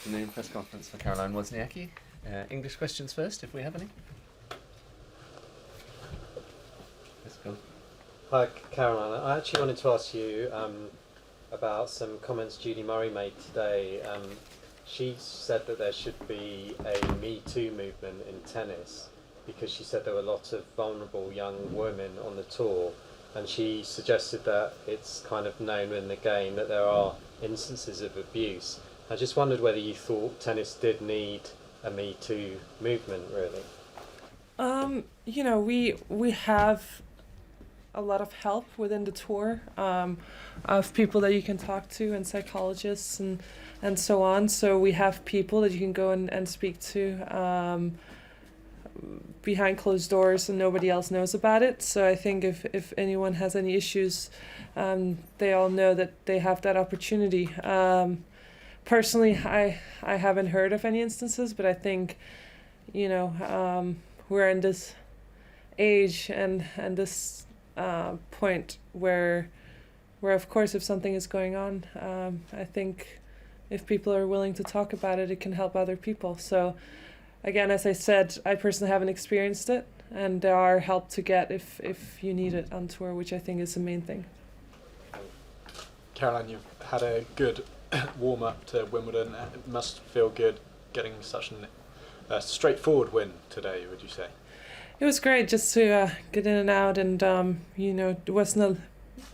afternoon press conference for Caroline Wozniacki. English questions first, if we have any. Let's go. Hi, Caroline. I actually wanted to ask you about some comments Judy Murray made today. She said that there should be a Me Too movement in tennis because she said there were lots of vulnerable young women on the tour, and she suggested that it's kind of known in the game that there are instances of abuse. I just wondered whether you thought tennis did need a Me Too movement, really. We have a lot of help within the tour of people that you can talk to and psychologists and so on. So we have people that you can go and speak to behind closed doors and nobody else knows about it. So I think if anyone has any issues, they all know that they have that opportunity. Personally, I haven't heard of any instances, but I think, we're in this age and this point where of course if something is going on, I think if people are willing to talk about it, it can help other people. So again, as I said, I personally haven't experienced it, and there are help to get if you need it on tour, which I think is the main thing. Caroline, you've had a good warm-up to Wimbledon. It must feel good getting such a straightforward win today, would you say? It was great just to get in and out, and it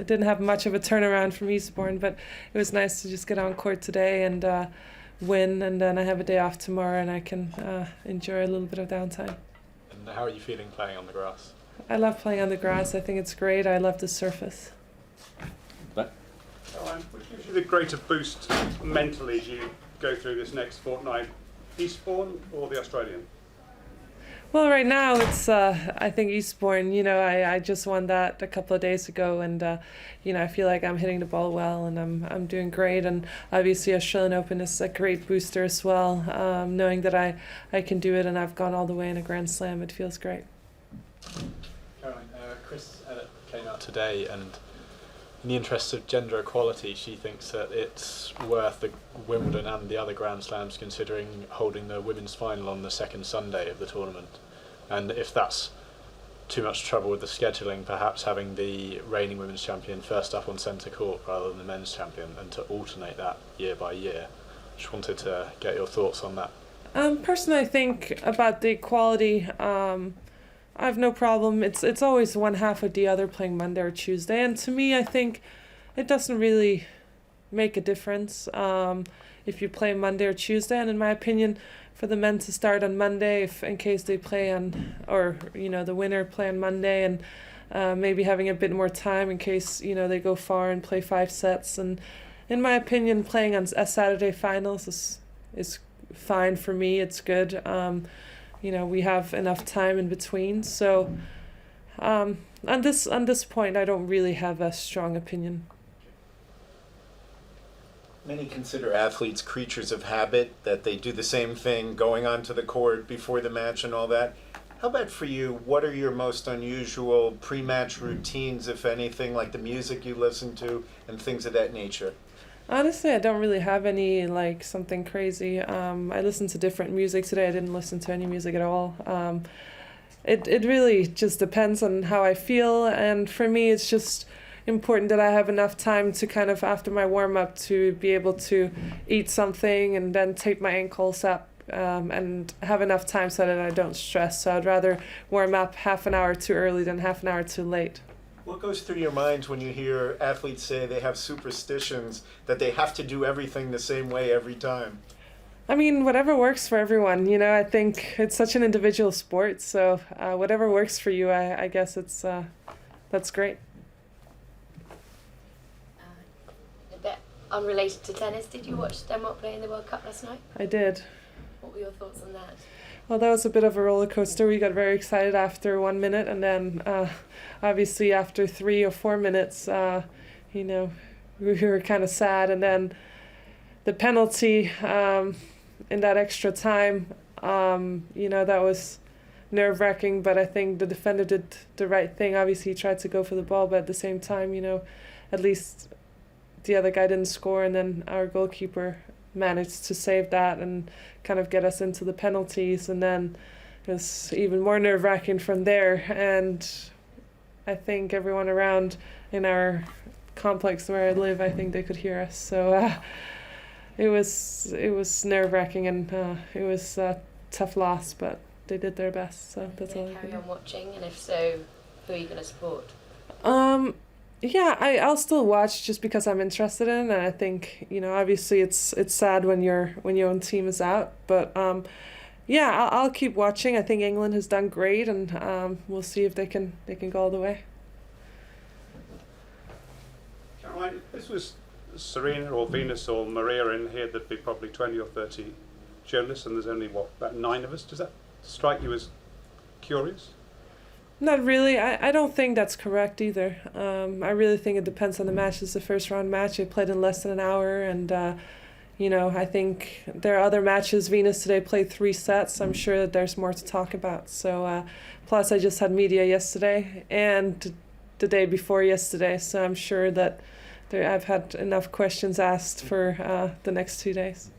didn't have much of a turnaround from Eastbourne, but it was nice to just get on court today and win, and then I have a day off tomorrow and I can enjoy a little bit of downtime. And how are you feeling playing on the grass? I love playing on the grass. I think it's great. I love the surface. Which gives you the greater boost mentally as you go through this next fortnight, Eastbourne or the Australian? Well, right now it's I think Eastbourne. I just won that a couple of days ago, and I feel like I'm hitting the ball well, and I'm doing great. And obviously Australian Open is a great booster as well. Knowing that I can do it, and I've gone all the way in a Grand Slam, it feels great. Caroline, Chris came out today, and in the interest of gender equality, she thinks that it's worth the Wimbledon and the other Grand Slams considering holding the women's final on the second Sunday of the tournament. And if that's too much trouble with the scheduling, perhaps having the reigning women's champion first up on centre court rather than the men's champion, and to alternate that year by year. Just wanted to get your thoughts on that. Personally, I think about the equality, I have no problem. It's always one half of the other playing Monday or Tuesday, and to me, I think it doesn't really make a difference if you play Monday or Tuesday. And in my opinion, for the men to start on Monday, if in case they play on, or the winner play on Monday, and maybe having a bit more time in case they go far and play 5 sets. And in my opinion, playing on a Saturday finals is fine for me. It's good. We have enough time in between. So on this point, I don't really have a strong opinion. Many consider athletes creatures of habit, that they do the same thing going onto the court before the match and all that. How about for you? What are your most unusual pre-match routines, if anything, like the music you listen to and things of that nature? Honestly, I don't really have any, something crazy. I listen to different music today. I didn't listen to any music at all. It really just depends on how I feel. And for me, it's just important that I have enough time to kind of, after my warm-up, to be able to eat something and then tape my ankles up and have enough time so that I don't stress. So I'd rather warm up half an hour too early than half an hour too late. What goes through your mind when you hear athletes say they have superstitions, that they have to do everything the same way every time? I mean, whatever works for everyone. I think it's such an individual sport, so whatever works for you, I guess that's great. A bit unrelated to tennis, did you watch Denmark play in the World Cup last night? I did. What were your thoughts on that? Well, that was a bit of a roller coaster. We got very excited after 1 minute, and then obviously after 3 or 4 minutes, we were kind of sad. And then the penalty in that extra time, that was nerve-wracking, but I think the defender did the right thing. Obviously, he tried to go for the ball, but at the same time, at least the other guy didn't score, and then our goalkeeper managed to save that and kind of get us into the penalties, and then it was even more nerve-wracking from there. And I think everyone around in our complex where I live, I think they could hear us. So it was nerve-wracking, and it was a tough loss, but they did their best. So that's all I can carry do. on watching, and if so, who are you going to support? Yeah, I'll still watch just because I'm interested in, and I think, you know, obviously it's sad when your own team is out, but yeah, I'll keep watching. I think England has done great, and we'll see if they can go all the way. Caroline, if this was Serena or Venus or Maria in here, there'd be probably 20 or 30 journalists, and there's only, about 9 of us. Does that strike you as curious? Not really. I don't think that's correct either. I really think it depends on the match. It's the first round match. It played in less than an hour, and you know, I think there are other matches. Venus today played 3 sets. I'm sure that there's more to talk about. So plus I just had media yesterday and the day before yesterday, so I'm sure that I've had enough questions asked for the next 2 days.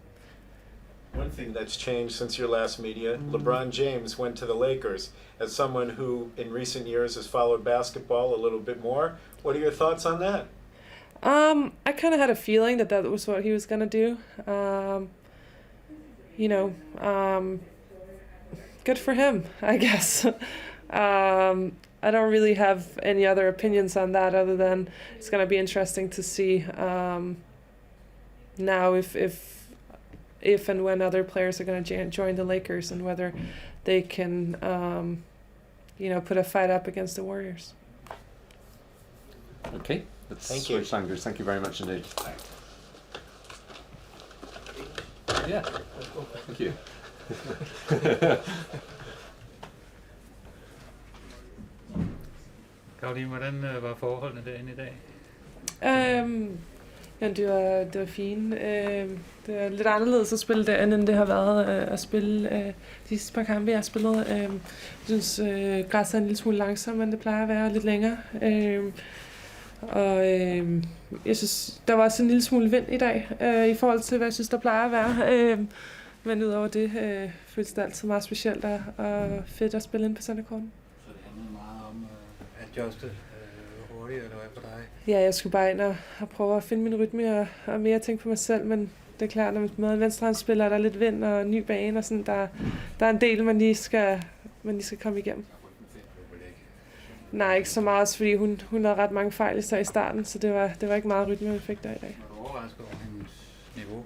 One thing that's changed since your last media, LeBron James went to the Lakers. As someone who in recent years has followed basketball a little bit more, what are your thoughts on that? I kind of had a feeling that was what he was going to do. You know, good for him, I guess. I don't really have any other opinions on that other than it's going to be interesting to see now if and when other players are going to join the Lakers, and whether they can, you know, put a fight up against the Warriors. Okay, let's Thank you. switch language. Thank you very much indeed. Yeah, thank you. Karoline, hvordan var forholdene derinde i dag? Ja, det var fint. Det er lidt anderledes at spille derinde, end det har været at spille de sidste par kampe, jeg har spillet. Jeg synes, græsset er en lille smule langsommere, end det plejer at være, lidt længere. Og jeg synes, der var også en lille smule vind i dag, i forhold til, hvad jeg synes, der plejer at være. Men udover det, føles det altid meget specielt og fedt at spille ind på centercourten. Så det handler meget om at adjuste hurtigt, eller hvad for dig? Ja, jeg skulle bare ind og prøve at finde min rytme og mere tænke på mig selv, men det er klart, når man møder en venstrehåndsspiller, der er lidt vind og ny bane og sådan, der er en del, man lige skal komme igennem. Nej, ikke så meget, også fordi hun havde ret mange fejl i starten, så det var ikke meget rytme, vi fik der i dag. Var du overrasket over hendes niveau?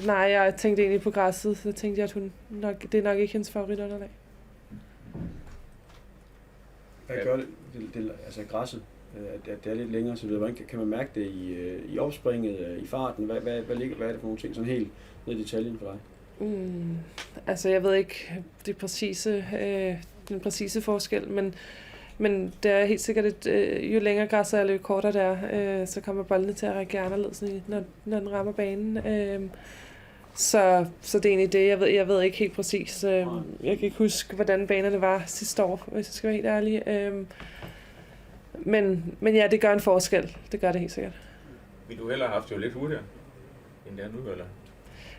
Nej, jeg tænkte egentlig på græsset, så tænkte jeg, at det er nok ikke hendes favoritunderlag. Hvad gør det altså græsset, at det er lidt længere, så hvordan kan man mærke det i opspringet, i farten? Hvad er det for nogle ting, sådan helt ned i detaljen for dig? Altså, jeg ved ikke den præcise forskel, men det er helt sikkert, at jo længere græsset er, eller jo kortere det er, så kommer boldene til at reagere anderledes, når den rammer banen. Så det er egentlig det. Jeg ved ikke helt præcis. Jeg kan ikke huske, hvordan banerne var sidste år, hvis jeg skal være helt ærlig. Men ja, det gør en forskel. Det gør det helt sikkert. Vil du hellere have haft jo lidt hurtigere, end det er nu, eller?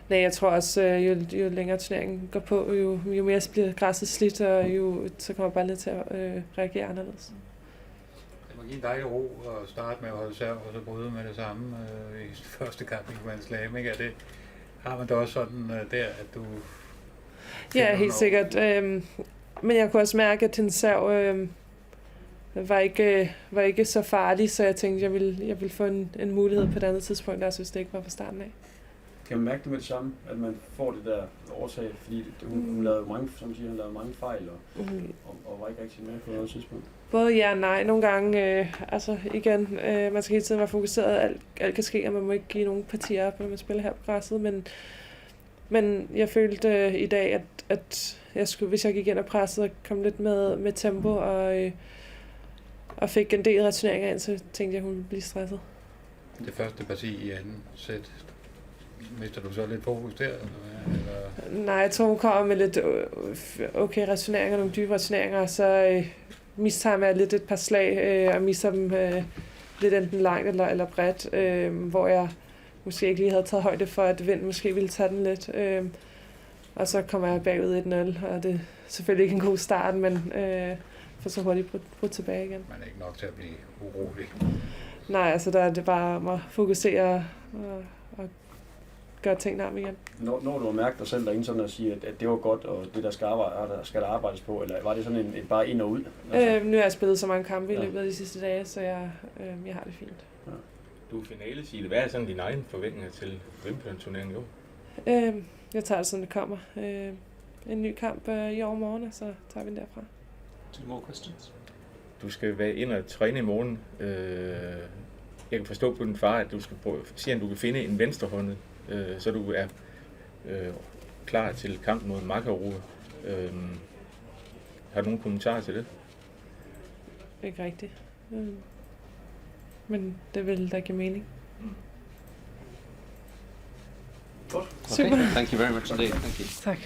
Nej, jeg tror også, jo længere turneringen går på, jo mere bliver græsset slidt, og så kommer bolden til at reagere anderledes. Det må give en dejlig ro at starte med at holde serv, og så bryde med det samme i første kamp i Grand Slam, ikke? Har man da også sådan der, at du... Ja, helt sikkert. Men jeg kunne også mærke, at hendes serv var ikke så farlig, så jeg tænkte, jeg ville få en mulighed på et andet tidspunkt, også hvis det ikke var fra starten af. Kan man mærke det med det samme, at man får det der overtag, fordi hun lavede mange, som siger, hun lavede mange fejl og var ikke rigtig med på noget tidspunkt? Både ja og nej. Nogle gange, altså igen, man skal hele tiden være fokuseret, alt kan ske, og man må ikke give nogen partier op, når man spiller her på græsset, men jeg følte i dag, at jeg skulle, hvis jeg gik ind og pressede og kom lidt med tempo og fik en del returneringer ind, så tænkte jeg, at hun ville blive stresset. Det første parti i anden sæt, mister du så lidt fokus der? Eller? Nej, jeg tror, hun kommer med lidt okay returneringer, nogle dybe returneringer, og så mister jeg lidt et par slag og misser dem lidt enten langt eller bredt, hvor jeg måske ikke lige havde taget højde for, at Vind måske ville tage den lidt. Og så kommer jeg bagud 1-0, og det er selvfølgelig ikke en god start, men for så hurtigt brudt tilbage igen. Man er ikke nok til at blive urolig. Nej, altså der er det bare om at fokusere og gøre tingene om igen. Når du har mærket dig selv derinde sådan at sige, at det var godt, og det der skal der arbejdes på, eller var det sådan en bare ind og ud? Altså? Nu har jeg spillet så mange kampe i løbet af de sidste dage, så jeg har det fint. Ja. Du er finale-Sile. Hvad er sådan dine egne forventninger til Wimbledon-turneringen i år? Jeg tager det, som det kommer. En ny kamp i overmorgen, og så tager vi den derfra. 2 more questions. Du skal være ind og træne i morgen. Jeg kan forstå på din far, at du skal sige, at du kan finde en venstrehåndet, så du er klar til kampen mod Makarova. Har du nogle kommentarer til det? Ikke rigtigt. Men det vil da give mening. Good. Super. Okay. Thank you very much indeed. Thank you. Tak.